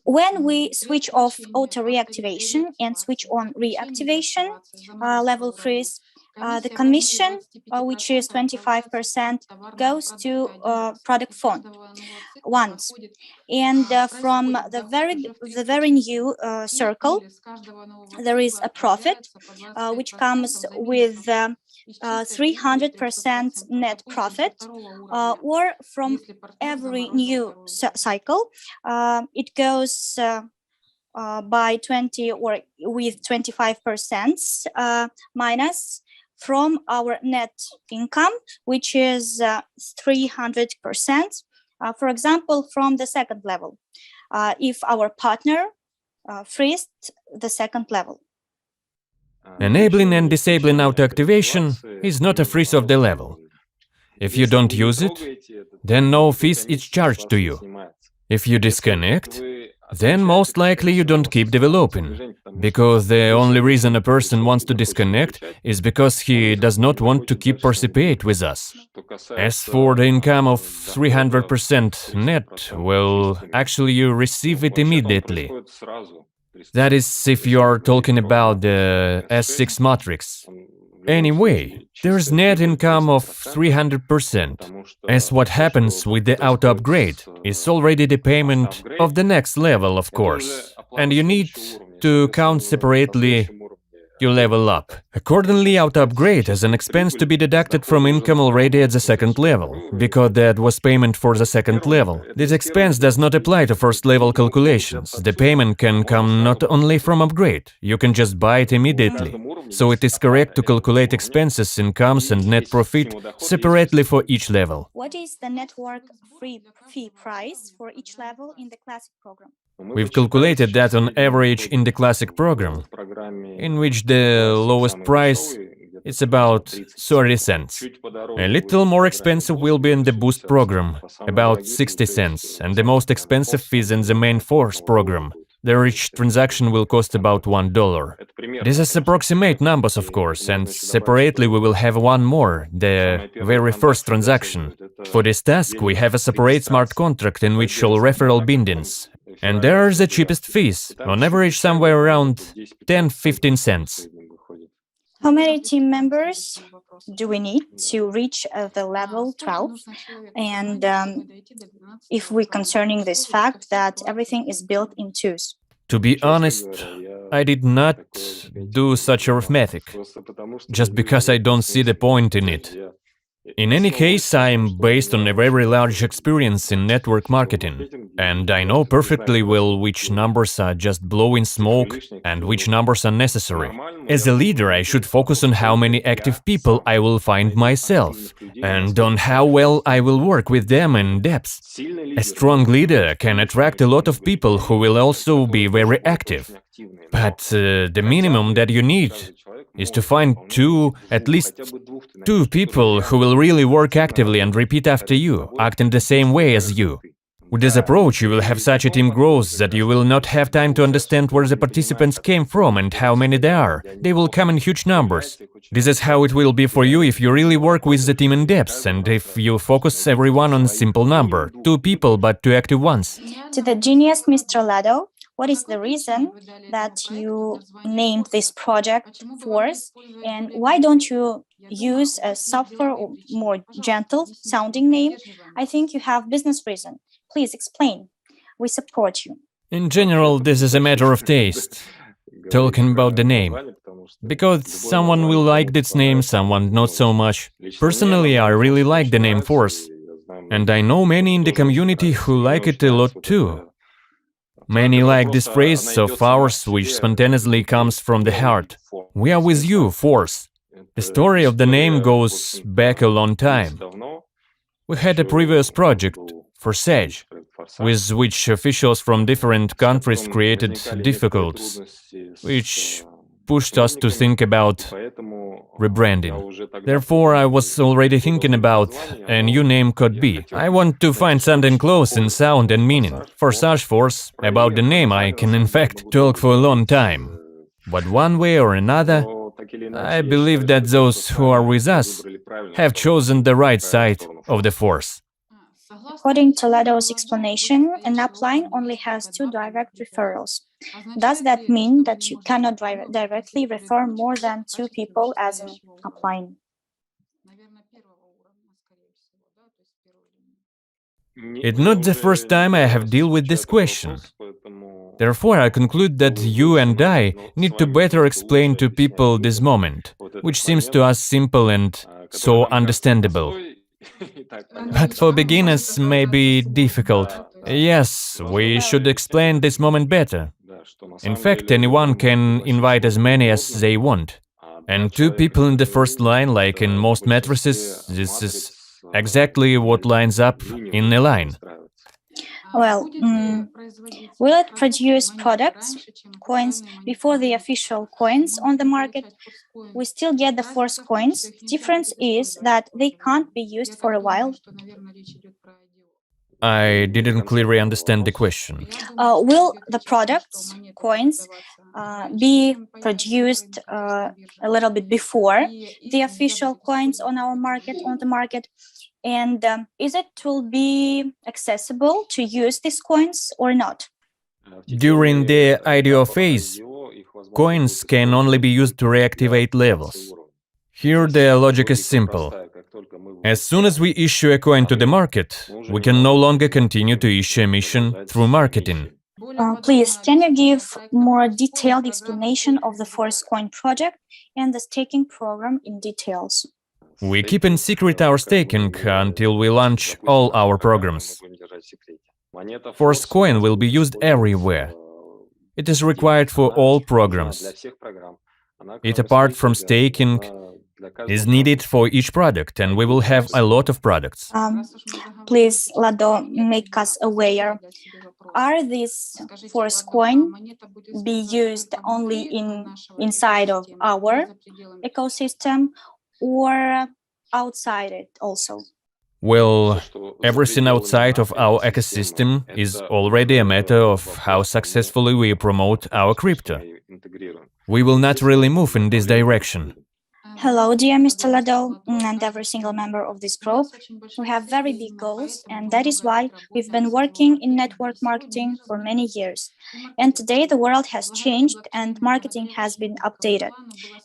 When we switch off auto reactivation and switch on reactivation, level freeze, the commission, which is 25%, goes to product fund once. And from the very new circle, there is a profit which comes with 300% net profit, or from every new cycle, it goes by 20 or with 25% minus from our net income, which is 300%. For example, from the second level, if our partner freezed the second level. Enabling and disabling auto-activation is not a freeze of the level. If you don't use it, then no fees is charged to you. If you disconnect, then most likely you don't keep developing, because the only reason a person wants to disconnect is because he does not want to keep participate with us. As for the income of 300% net, well, actually you receive it immediately. That is if you are talking about the S6 matrix. Anyway, there's net income of 300%, as what happens with the auto upgrade is already the payment of the next level, of course, and you need to count separately you level up. Accordingly, auto upgrade has an expense to be deducted from income already at the second level, because that was payment for the second level. This expense does not apply to first level calculations. The payment can come not only from upgrade, you can just buy it immediately. So it is correct to calculate expenses, incomes and net profit separately for each level. What is the network fee price for each level in the classic program? We've calculated that on average in the classic program, in which the lowest price is about 30 cents. A little more expensive will be in the boost program, about 60 cents, and the most expensive is in the main force program. The each transaction will cost about $1. This is approximate numbers, of course, and separately we will have one more, the very first transaction. For this task, we have a separate smart contract in which show referral bindings. And there are the cheapest fees, on average somewhere around 10-15 cents. How many team members do we need to reach the level 12? And if we're concerning this fact that everything is built in twos? To be honest, I did not do such arithmetic, just because I don't see the point in it. In any case, I'm based on a very large experience in network marketing, and I know perfectly well which numbers are just blowing smoke and which numbers are necessary. As a leader, I should focus on how many active people I will find myself, and on how well I will work with them in depth. A strong leader can attract a lot of people who will also be very active. But the minimum that you need is to find at least two people who will really work actively and repeat after you, act in the same way as you. With this approach, you will have such a team growth that you will not have time to understand where the participants came from and how many there are. They will come in huge numbers. This is how it will be for you if you really work with the team in depth and if you focus everyone on a simple number, 2 people but 2 active ones. To the genius Mr. Lado, what is the reason that you named this project Force, and why don't you use a softer or more gentle sounding name? I think you have business reason. Please explain. We support you. In general, this is a matter of taste. Talking about the name. Because someone will like this name, someone not so much. Personally, I really like the name Force. And I know many in the community who like it a lot too. Many like this phrase of ours, which spontaneously comes from the heart. We are with you, Force. The story of the name goes back a long time. We had a previous project, Forsage, with which officials from different countries created difficulties, which pushed us to think about rebranding. Therefore, I was already thinking about a new name could be. I want to find something close in sound and meaning. For such Force, about the name I can in fact talk for a long time. But one way or another, I believe that those who are with us have chosen the right side of the Force. According to Lado's explanation, an upline only has 2 direct referrals. Does that mean that you cannot directly refer more than 2 people as an upline? It's not the first time I have dealt with this question. Therefore, I conclude that you and I need to better explain to people this moment, which seems to us simple and so understandable. But for beginners, may be difficult. Yes, we should explain this moment better. In fact, anyone can invite as many as they want. And 2 people in the first line, like in most matrices, this is exactly what lines up in a line. Well, will it produce products, coins, before the official coins on the market? We still get the force coins. The difference is that they can't be used for a while. I didn't clearly understand the question. Will the products, coins, be produced a little bit before the official coins on the market? And is it will be accessible to use these coins or not? During the IDO phase, coins can only be used to reactivate levels. Here the logic is simple. As soon as we issue a coin to the market, we can no longer continue to issue emission through marketing. Please, can you give more detailed explanation of the Force Coin project and the staking program in details? We keep in secret our staking until we launch all our programs. Force Coin will be used everywhere. It is required for all programs. It, apart from staking, is needed for each product, and we will have a lot of products. Please, Lado, make us aware. Are these Force Coin be used only inside of our ecosystem or outside it also? Well, everything outside of our ecosystem is already a matter of how successfully we promote our crypto. We will not really move in this direction. Hello, dear Mr. Lado, and every single member of this group. We have very big goals, and that is why we've been working in network marketing for many years. And today the world has changed and marketing has been updated.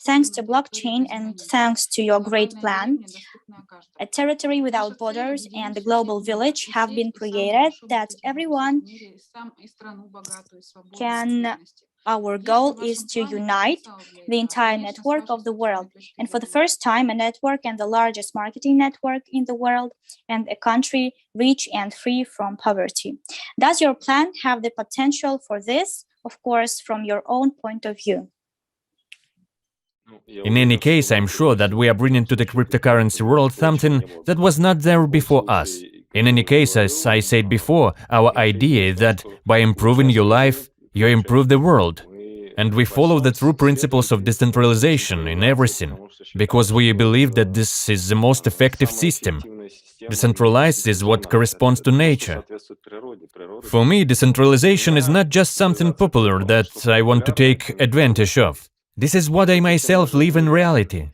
Thanks to blockchain and thanks to your great plan, a territory without borders and a global village have been created that everyone can. Our goal is to unite the entire network of the world, and for the first time, a network and the largest marketing network in the world, and a country rich and free from poverty. Does your plan have the potential for this? Of course, from your own point of view. In any case, I'm sure that we are bringing to the cryptocurrency world something that was not there before us. In any case, as I said before, our idea is that by improving your life, you improve the world. And we follow the true principles of decentralization in everything, because we believe that this is the most effective system. Decentralized is what corresponds to nature. For me, decentralization is not just something popular that I want to take advantage of. This is what I myself live in reality.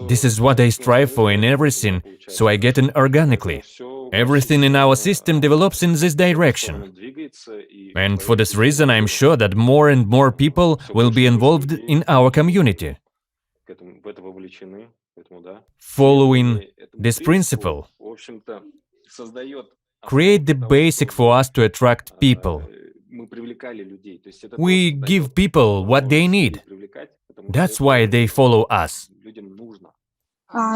This is what I strive for in everything, so I get in organically. Everything in our system develops in this direction. And for this reason, I'm sure that more and more people will be involved in our community. Following this principle, create the basic for us to attract people. We give people what they need. That's why they follow us.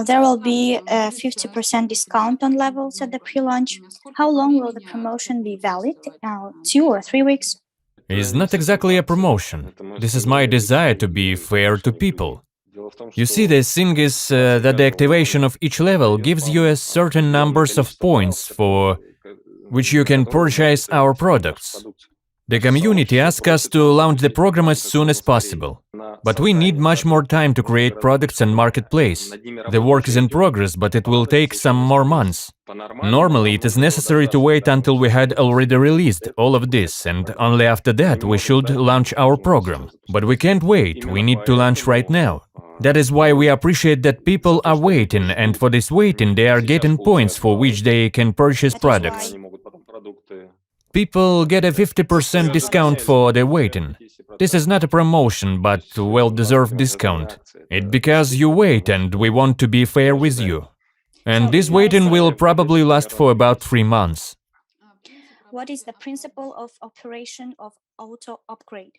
There will be a 50% discount on levels at the pre-launch. How long will the promotion be valid? 2 or 3 weeks? It's not exactly a promotion. This is my desire to be fair to people. You see, the thing is that the activation of each level gives you a certain numbers of points for which you can purchase our products. The community asked us to launch the program as soon as possible. But we need much more time to create products and marketplace. The work is in progress, but it will take some more months. Normally, it is necessary to wait until we had already released all of this, and only after that we should launch our program. But we can't wait, we need to launch right now. That is why we appreciate that people are waiting, and for this waiting they are getting points for which they can purchase products. People get a 50% discount for their waiting. This is not a promotion, but a well-deserved discount. It's because you wait and we want to be fair with you. And So this waiting will probably last for about 3 months. what is the principle of operation of auto upgrade?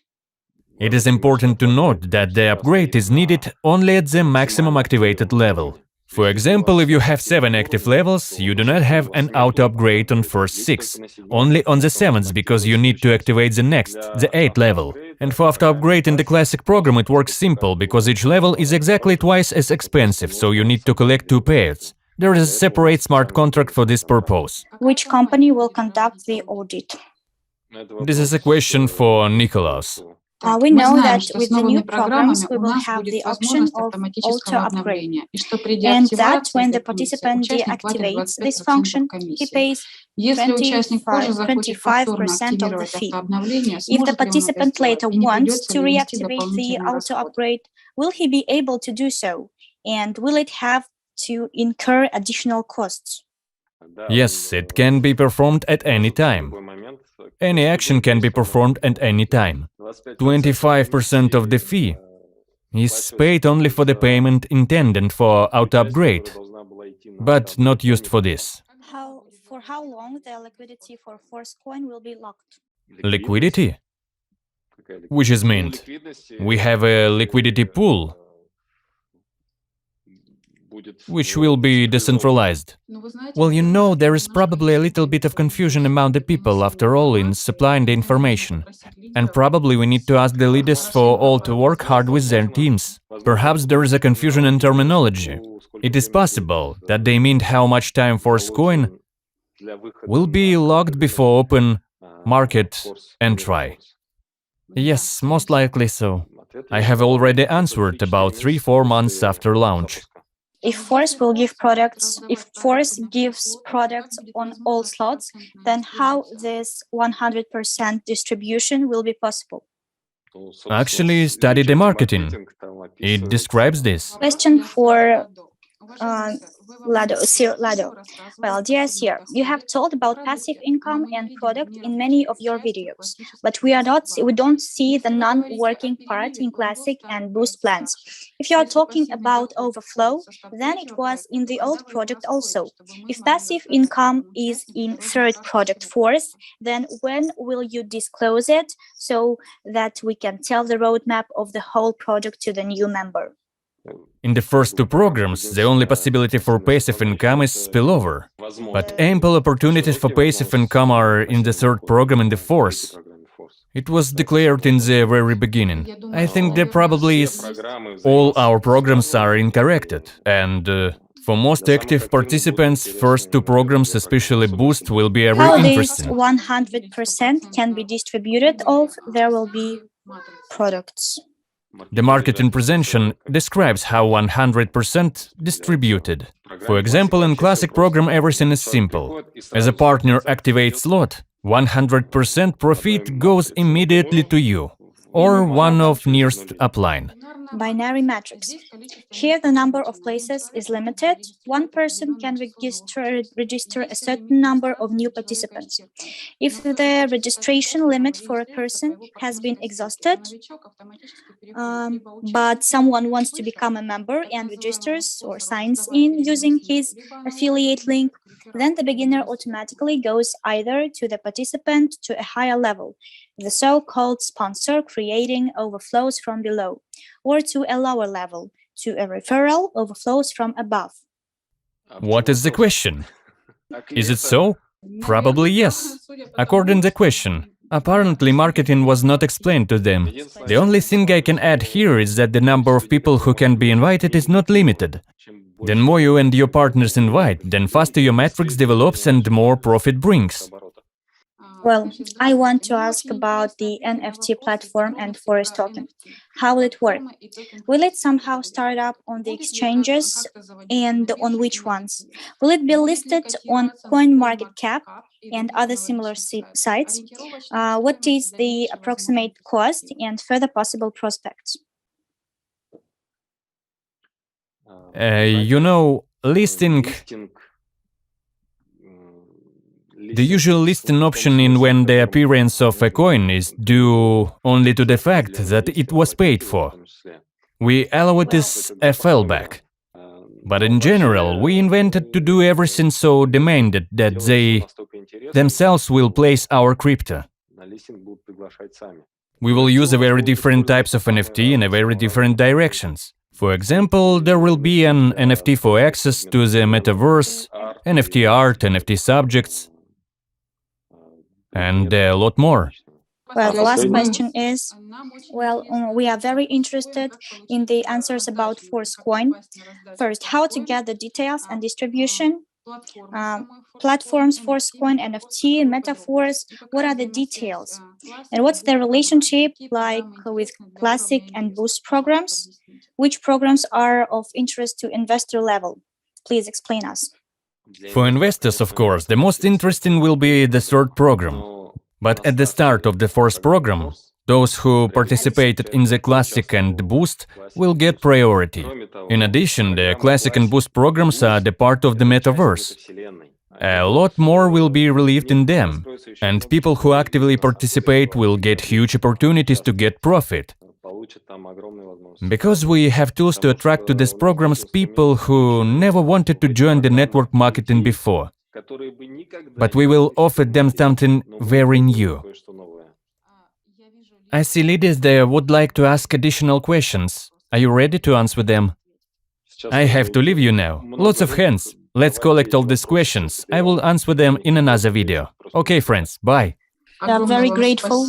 It is important to note that the upgrade is needed only at the maximum activated level. For example, if you have 7 active levels, you do not have an auto-upgrade on first 6, only on the 7th, because you need to activate the next, the 8th level. And for auto-upgrade in the classic program it works simple, because each level is exactly twice as expensive, so you need to collect 2 pairs. There is a separate smart contract for this purpose. Which company will conduct the audit? This is a question for Nicholas. We know that with the new programs we will have the option of auto upgrade, and that when the participant deactivates this function, he pays 25% of the fee. If the participant later wants to reactivate the auto upgrade, will he be able to do so? And will it have to incur additional costs? Yes, it can be performed at any time. Any action can be performed at any time. 25% of the fee is paid only for the payment intended for auto-upgrade, but not used for this. For how long the liquidity for force coin will be locked? Liquidity? Which is meant? We have a liquidity pool, which will be decentralized. Well, you know, there is probably a little bit of confusion among the people, after all, in supplying the information. And probably we need to ask the leaders for all to work hard with their teams. Perhaps there is a confusion in terminology. It is possible that they mean how much time Force Coin will be locked before open market entry. Yes, most likely so. I have already answered about 3-4 months after launch. If Force gives products on all slots, then how this 100% distribution will be possible? Actually, study the marketing. It describes this. Question for Lado. Well, dear Sir, you have told about passive income and product in many of your videos, but we don't see the non-working part in classic and boost plans. If you are talking about overflow, then it was in the old project also. If passive income is in third project Force, then when will you disclose it so that we can tell the roadmap of the whole project to the new member? In the first 2 programs, the only possibility for passive income is spillover. But ample opportunities for passive income are in the 3rd program in the Force. It was declared in the very beginning. I think there probably is. All our programs are incorrected, and for most active participants, first 2 programs, especially Boost, will be very interesting. How this 100% can be distributed of there will be products? The marketing presentation describes how 100% distributed. For example, in classic program everything is simple. As a partner activates slot, 100% profit goes immediately to you, or one of nearest upline. Binary matrix. Here the number of places is limited. One person can register a certain number of new participants. If the registration limit for a person has been exhausted, but someone wants to become a member and registers or signs in using his affiliate link, then the beginner automatically goes either to the participant to a higher level, the so-called sponsor creating overflows from below, or to a lower level, to a referral overflows from above. What is the question? Is it so? Probably yes. According to the question, apparently marketing was not explained to them. The only thing I can add here is that the number of people who can be invited is not limited. The more you and your partners invite, then faster your matrix develops and more profit brings. Well, I want to ask about the NFT platform and Forest token. How will it work? Will it somehow start up on the exchanges, and on which ones? Will it be listed on CoinMarketCap and other similar sites? What is the approximate cost and further possible prospects? The usual listing option in when the appearance of a coin is due only to the fact that it was paid for. We allow it as a fallback. But in general, we invented to do everything so demanded that they themselves will place our crypto. We will use a very different types of NFT in a very different directions. For example, there will be an NFT for access to the metaverse, NFT art, NFT subjects, and a lot more. Well, the last question is, we are very interested in the answers about Force Coin. First, how to get the details and distribution, platforms, Force Coin, NFT, Metaforce, what are the details? And what's the relationship like with Classic and Boost programs? Which programs are of interest to investor level? Please explain us. For investors, of course, the most interesting will be the third program. But at the start of the fourth program, those who participated in the Classic and Boost will get priority. In addition, the Classic and Boost programs are the part of the metaverse. A lot more will be relieved in them, and people who actively participate will get huge opportunities to get profit. Because we have tools to attract to these programs people who never wanted to join the network marketing before. But we will offer them something very new. I see leaders there would like to ask additional questions. Are you ready to answer them? I have to leave you now. Lots of hands. Let's collect all these questions. I will answer them in another video. Okay, friends, bye. We are very grateful.